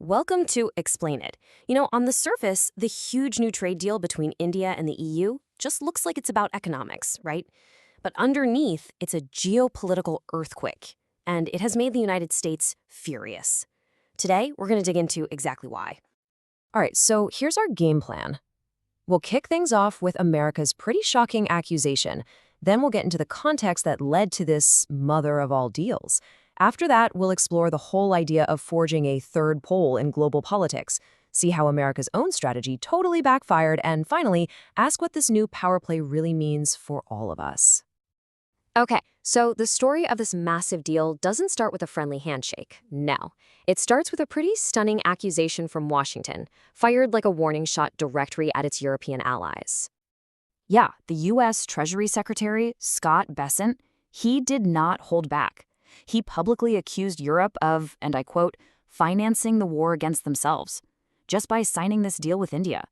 Welcome to Explain It. On the surface, the huge new trade deal between India and the EU just looks like it's about economics, right? But underneath, it's a geopolitical earthquake, and it has made the United States furious. Today, we're going to dig into exactly why. All right, so here's our game plan. We'll kick things off with America's pretty shocking accusation. Then we'll get into the context that led to this mother of all deals. After that, we'll explore the whole idea of forging a third pole in global politics, see how America's own strategy totally backfired, and finally, ask what this new power play really means for all of us. Okay, so the story of this massive deal doesn't start with a friendly handshake. No. It starts with a pretty stunning accusation from Washington, fired like a warning shot directly at its European allies. Yeah, the U.S. Treasury Secretary, Scott Bessent, he did not hold back. He publicly accused Europe of, and I quote, financing the war against themselves, just by signing this deal with India.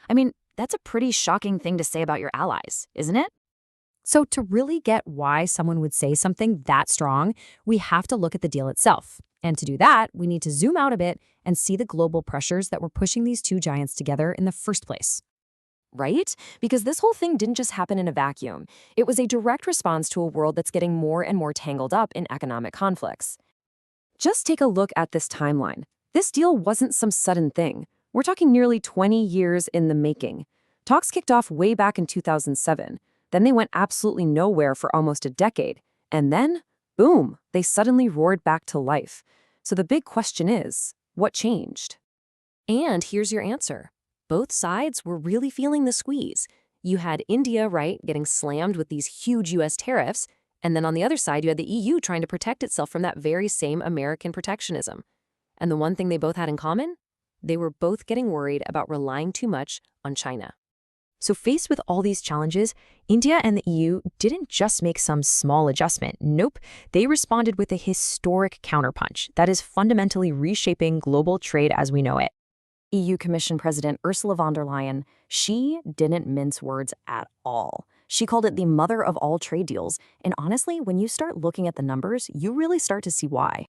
I mean, that's a pretty shocking thing to say about your allies, isn't it? So to really get why someone would say something that strong, we have to look at the deal itself. And to do that, we need to zoom out a bit and see the global pressures that were pushing these two giants together in the first place. Right? Because this whole thing didn't just happen in a vacuum. It was a direct response to a world that's getting more and more tangled up in economic conflicts. Just take a look at this timeline. This deal wasn't some sudden thing. We're talking nearly 20 years in the making. Talks kicked off way back in 2007. Then they went absolutely nowhere for almost a decade. And then, boom, they suddenly roared back to life. So the big question is, what changed? And here's your answer. Both sides were really feeling the squeeze. You had India, right, getting slammed with these huge U.S. tariffs, and then on the other side, you had the EU trying to protect itself from that very same American protectionism. And the one thing they both had in common? They were both getting worried about relying too much on China. So faced with all these challenges, India and the EU didn't just make some small adjustment. Nope, they responded with a historic counterpunch that is fundamentally reshaping global trade as we know it. EU Commission President Ursula von der Leyen, she didn't mince words at all. She called it the mother of all trade deals. And honestly, when you start looking at the numbers, you really start to see why.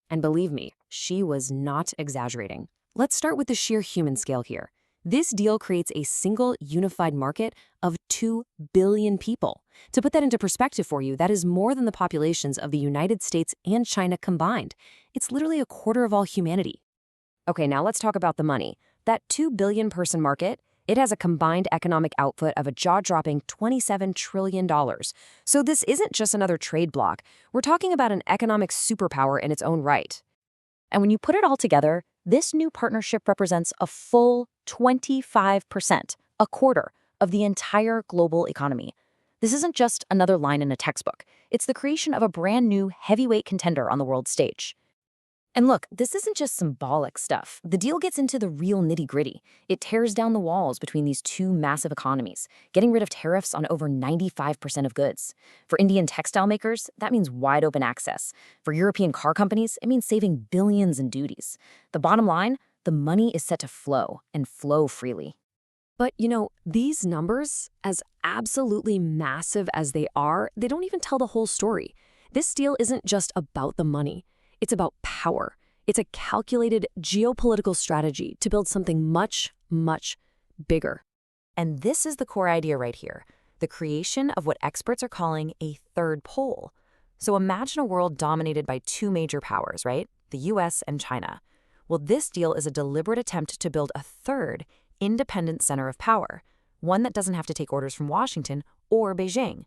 And believe me, she was not exaggerating. Let's start with the sheer human scale here. This deal creates a single unified market of 2 billion people. To put that into perspective for you, that is more than the populations of the United States and China combined. It's literally a quarter of all humanity. Okay, now let's talk about the money. That 2 billion person market, it has a combined economic output of a jaw-dropping $27 trillion. So this isn't just another trade bloc. We're talking about an economic superpower in its own right. And when you put it all together, this new partnership represents a full 25%, a quarter, of the entire global economy. This isn't just another line in a textbook. It's the creation of a brand new heavyweight contender on the world stage. And look, this isn't just symbolic stuff. The deal gets into the real nitty-gritty. It tears down the walls between these two massive economies, getting rid of tariffs on over 95% of goods. For Indian textile makers, that means wide open access. For European car companies, it means saving billions in duties. The bottom line, the money is set to flow, and flow freely. But, these numbers, as absolutely massive as they are, they don't even tell the whole story. This deal isn't just about the money. It's about power. It's a calculated geopolitical strategy to build something much, much bigger. And this is the core idea right here, the creation of what experts are calling a third pole. So imagine a world dominated by two major powers, right? The US and China. Well, this deal is a deliberate attempt to build a third, independent center of power, one that doesn't have to take orders from Washington or Beijing.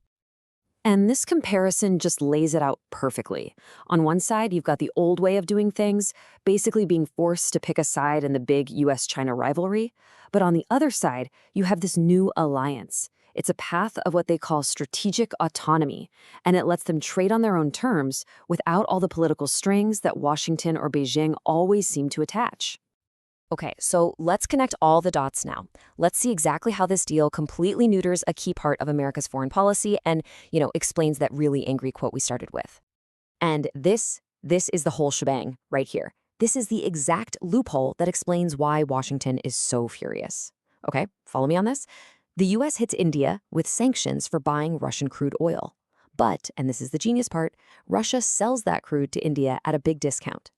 And this comparison just lays it out perfectly. On one side, you've got the old way of doing things, basically being forced to pick a side in the big US-China rivalry. But on the other side, you have this new alliance. It's a path of what they call strategic autonomy, and it lets them trade on their own terms without all the political strings that Washington or Beijing always seem to attach. Okay, so let's connect all the dots now. Let's see exactly how this deal completely neuters a key part of America's foreign policy and, explains that really angry quote we started with. And this is the whole shebang right here. This is the exact loophole that explains why Washington is so furious. Okay, follow me on this? The U.S. hits India with sanctions for buying Russian crude oil. But, and this is the genius part, Russia sells that crude to India at a big discount.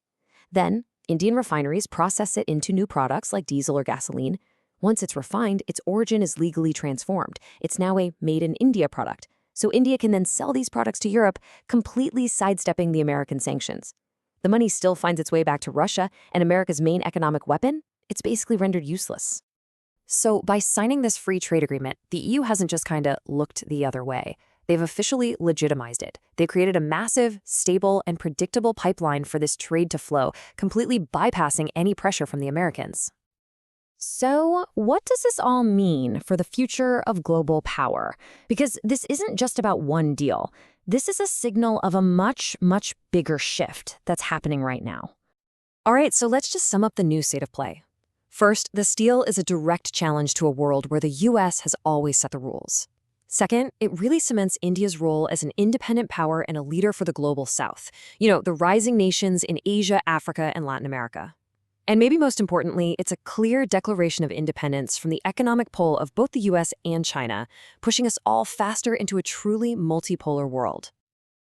Then, Indian refineries process it into new products like diesel or gasoline. Once it's refined, its origin is legally transformed. It's now a made in India product. So India can then sell these products to Europe, completely sidestepping the American sanctions. The money still finds its way back to Russia, and America's main economic weapon, it's basically rendered useless. So by signing this free trade agreement, the EU hasn't just kind of looked the other way. They've officially legitimized it. They created a massive, stable, and predictable pipeline for this trade to flow, completely bypassing any pressure from the Americans. So, what does this all mean for the future of global power? Because this isn't just about one deal. This is a signal of a much, much bigger shift that's happening right now. All right, so let's just sum up the new state of play. First, this deal is a direct challenge to a world where the US has always set the rules. Second, it really cements India's role as an independent power and a leader for the global South. The rising nations in Asia, Africa, and Latin America. And maybe most importantly, it's a clear declaration of independence from the economic pole of both the US and China, pushing us all faster into a truly multipolar world.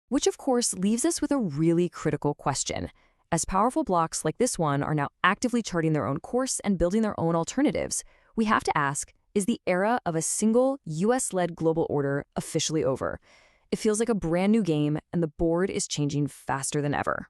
Which, of course, leaves us with a really critical question. As powerful blocs like this one are now actively charting their own course and building their own alternatives, we have to ask, is the era of a single US-led global order officially over? It feels like a brand new game, and the board is changing faster than ever.